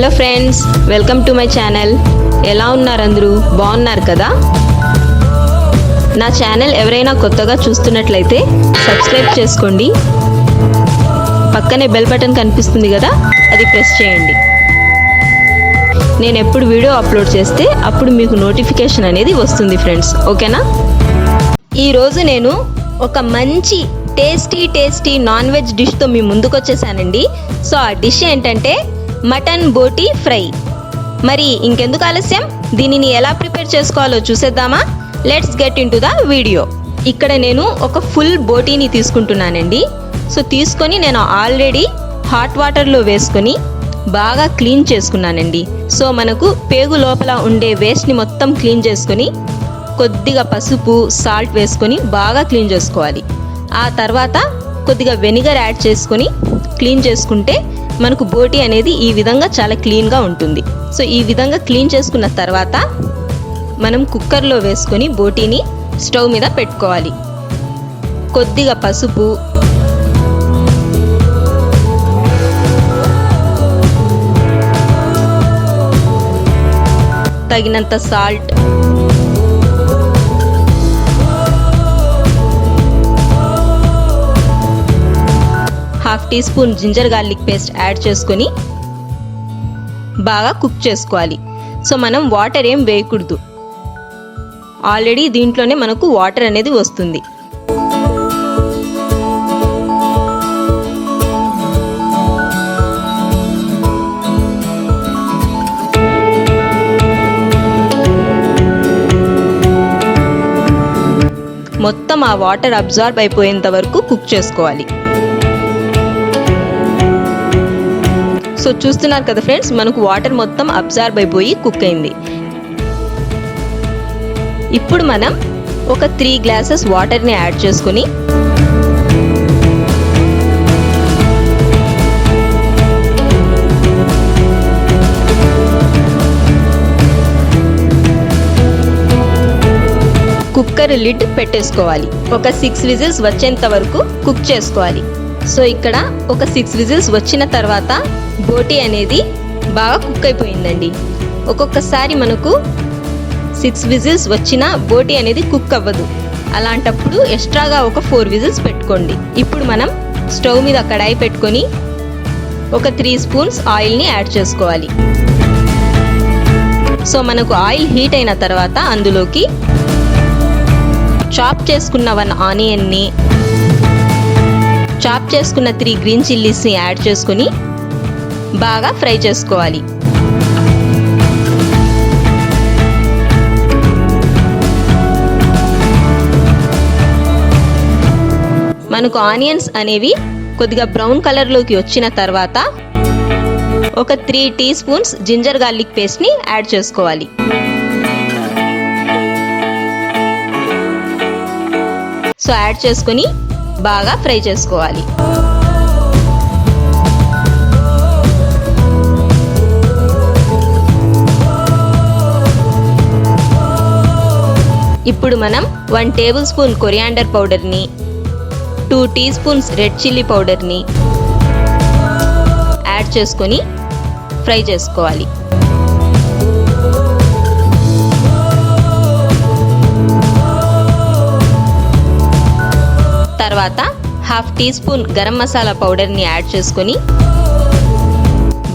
Hello friends, welcome to my channel. ఎలా ఉన్నారు అందరూ? బాగున్నారు కదా? నా ఛానల్ ఎవరైనా కొత్తగా చూస్తున్నట్లయితే సబ్స్క్రైబ్ చేసుకోండి. పక్కనే బెల్ బటన్ కనిపిస్తుంది కదా, అది ప్రెస్ చేయండి. నేను ఎప్పుడు వీడియో అప్లోడ్ చేస్తే అప్పుడు మీకు నోటిఫికేషన్ అనేది వస్తుంది ఫ్రెండ్స్, ఓకేనా? ఈరోజు నేను ఒక మంచి టేస్టీ నాన్ వెజ్ డిష్తో మీ ముందుకు వచ్చేసానండి. సో ఆ డిష్ ఏంటంటే మటన్ బోటీ ఫ్రై. మరి ఇంకెందుకు ఆలస్యం, దీనిని ఎలా ప్రిపేర్ చేసుకోవాలో చూసేద్దామా? Let's get in to the video. ఇక్కడ నేను ఒక ఫుల్ బోటీని తీసుకుంటున్నానండి. సో తీసుకొని నేను ఆల్రెడీ హాట్ వాటర్లో వేసుకొని బాగా క్లీన్ చేసుకున్నానండి. సో మనకు పేగు లోపల ఉండే వేస్ట్ని మొత్తం క్లీన్ చేసుకొని కొద్దిగా పసుపు సాల్ట్ వేసుకొని బాగా క్లీన్ చేసుకోవాలి. ఆ తర్వాత కొద్దిగా వెనిగర్ యాడ్ చేసుకొని క్లీన్ చేసుకుంటే మనకు బోటీ అనేది ఈ విధంగా చాలా క్లీన్గా ఉంటుంది. సో ఈ విధంగా క్లీన్ చేసుకున్న తర్వాత మనం కుక్కర్లో వేసుకొని బోటీని స్టవ్ మీద పెట్టుకోవాలి. కొద్దిగా పసుపు, తగినంత salt, half teaspoon ginger garlic paste add చేసుకొని బాగా కుక్ చేసుకోవాలి. సో మనం వాటర్ ఏం వేయకూడదు, ఆల్రెడీ దీంట్లోనే మనకు వాటర్ అనేది వస్తుంది. మొత్తం ఆ వాటర్ అబ్జార్బ్ అయిపోయేంత వరకు కుక్ చేసుకోవాలి. సో చూస్తున్నారు కదా ఫ్రెండ్స్, మనకు వాటర్ మొత్తం అబ్జార్బ్ అయిపోయి కుక్ అయింది. ఇప్పుడు మనం ఒక 3 గ్లాసెస్ వాటర్ని యాడ్ చేసుకొని కుక్కర్ లిడ్ పెట్టేసుకోవాలి. ఒక 6 విజిల్స్ వచ్చేంత వరకు కుక్ చేసుకోవాలి. సో ఇక్కడ ఒక 6 విజిల్స్ వచ్చిన తర్వాత బోటీ అనేది బాగా కుక్ అయిపోయిందండి. ఒక్కొక్కసారి మనకు 6 విజిల్స్ వచ్చినా బోటీ అనేది కుక్ అవ్వదు. అలాంటప్పుడు ఎక్స్ట్రాగా ఒక 4 విజిల్స్ పెట్టుకోండి. ఇప్పుడు మనం స్టవ్ మీద కడాయి పెట్టుకొని ఒక 3 స్పూన్స్ ఆయిల్ని యాడ్ చేసుకోవాలి. సో మనకు ఆయిల్ హీట్ అయిన తర్వాత అందులోకి చాప్ చేసుకున్న 1 ఆనియన్ని, చాప్ చేసుకున్న 3 గ్రీన్ చిల్లీస్ని యాడ్ చేసుకుని బాగా ఫ్రై చేసుకోవాలి. మనకు ఆనియన్స్ అనేవి కొద్దిగా బ్రౌన్ కలర్లోకి వచ్చిన తర్వాత ఒక 3 టీ స్పూన్స్ జింజర్ గార్లిక్ పేస్ట్ని యాడ్ చేసుకోవాలి. సో యాడ్ చేసుకొని బాగా ఫ్రై చేసుకోవాలి. ఇప్పుడు మనం 1 టేబుల్ స్పూన్ కొరియాండర్ పౌడర్ని, 2 టీ స్పూన్స్ రెడ్ చిల్లీ పౌడర్ని యాడ్ చేసుకొని ఫ్రై చేసుకోవాలి. తర్వాత half teaspoon garam masala పౌడర్ని యాడ్ చేసుకొని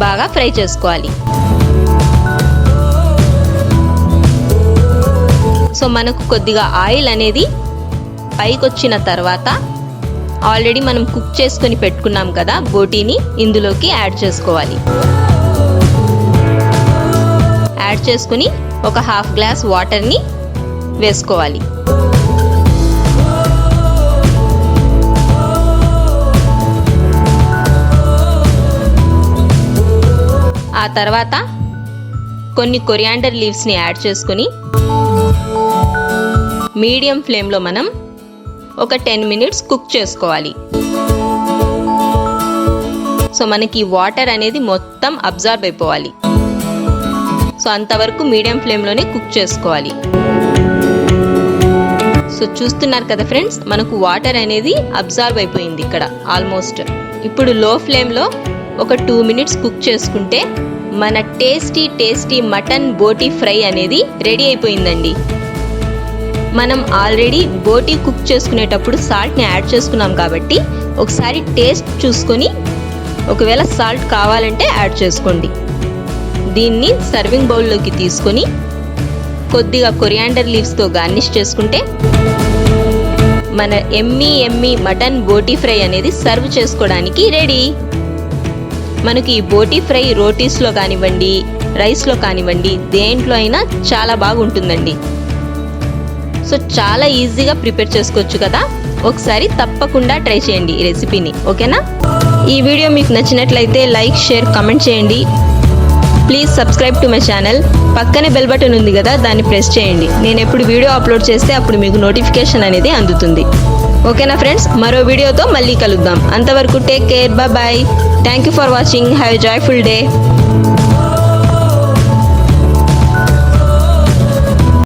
బాగా ఫ్రై చేసుకోవాలి. సో మనకు కొద్దిగా ఆయిల్ అనేది పైకి వచ్చిన తర్వాత ఆల్రెడీ మనం కుక్ చేసుకొని పెట్టుకున్నాం కదా బోటీని, ఇందులోకి యాడ్ చేసుకోవాలి. యాడ్ చేసుకొని ఒక హాఫ్ గ్లాస్ వాటర్ని వేసుకోవాలి. ఆ తర్వాత కొన్ని కొరియాండర్ లీవ్స్ని యాడ్ చేసుకొని మీడియం ఫ్లేమ్లో మనం ఒక 10 మినిట్స్ కుక్ చేసుకోవాలి. సో మనకి వాటర్ అనేది మొత్తం అబ్జార్బ్ అయిపోవాలి. సో అంతవరకు మీడియం ఫ్లేమ్లోనే కుక్ చేసుకోవాలి. సో చూస్తున్నారు కదా ఫ్రెండ్స్, మనకు వాటర్ అనేది అబ్జార్బ్ అయిపోయింది ఇక్కడ ఆల్మోస్ట్. ఇప్పుడు లో ఫ్లేమ్లో ఒక 2 మినిట్స్ కుక్ చేసుకుంటే మన టేస్టీ మటన్ బోటీ ఫ్రై అనేది రెడీ అయిపోయిందండి. మనం ఆల్రెడీ బోటీ కుక్ చేసుకునేటప్పుడు సాల్ట్ని యాడ్ చేసుకున్నాం కాబట్టి ఒకసారి టేస్ట్ చూసుకొని ఒకవేళ సాల్ట్ కావాలంటే యాడ్ చేసుకోండి. దీన్ని సర్వింగ్ బౌల్లోకి తీసుకొని కొద్దిగా కొరియాండర్ లీవ్స్తో గార్నిష్ చేసుకుంటే మన ఎమ్మీ మటన్ బోటీ ఫ్రై అనేది సర్వ్ చేసుకోవడానికి రెడీ. మనకి ఈ బోటీ ఫ్రై రోటీస్లో కానివ్వండి, రైస్లో కానివ్వండి, దేంట్లో అయినా చాలా బాగుంటుందండి. సో చాలా ఈజీగా ప్రిపేర్ చేసుకోవచ్చు కదా. ఒకసారి తప్పకుండా ట్రై చేయండి ఈ రెసిపీని, ఓకేనా? ఈ వీడియో మీకు నచ్చినట్లయితే లైక్, షేర్, కామెంట్ చేయండి. Please subscribe to my channel. పక్కనే బెల్ బటన్ ఉంది కదా, దాన్ని ప్రెస్ చేయండి. నేను ఎప్పుడు వీడియో అప్లోడ్ చేస్తే అప్పుడు మీకు నోటిఫికేషన్ అనేది అందుతుంది. ఓకేనా ఫ్రెండ్స్, మరో వీడియోతో మళ్ళీ కలుద్దాం. అంతవరకు take care, bye. Thank you for watching. Have a joyful day.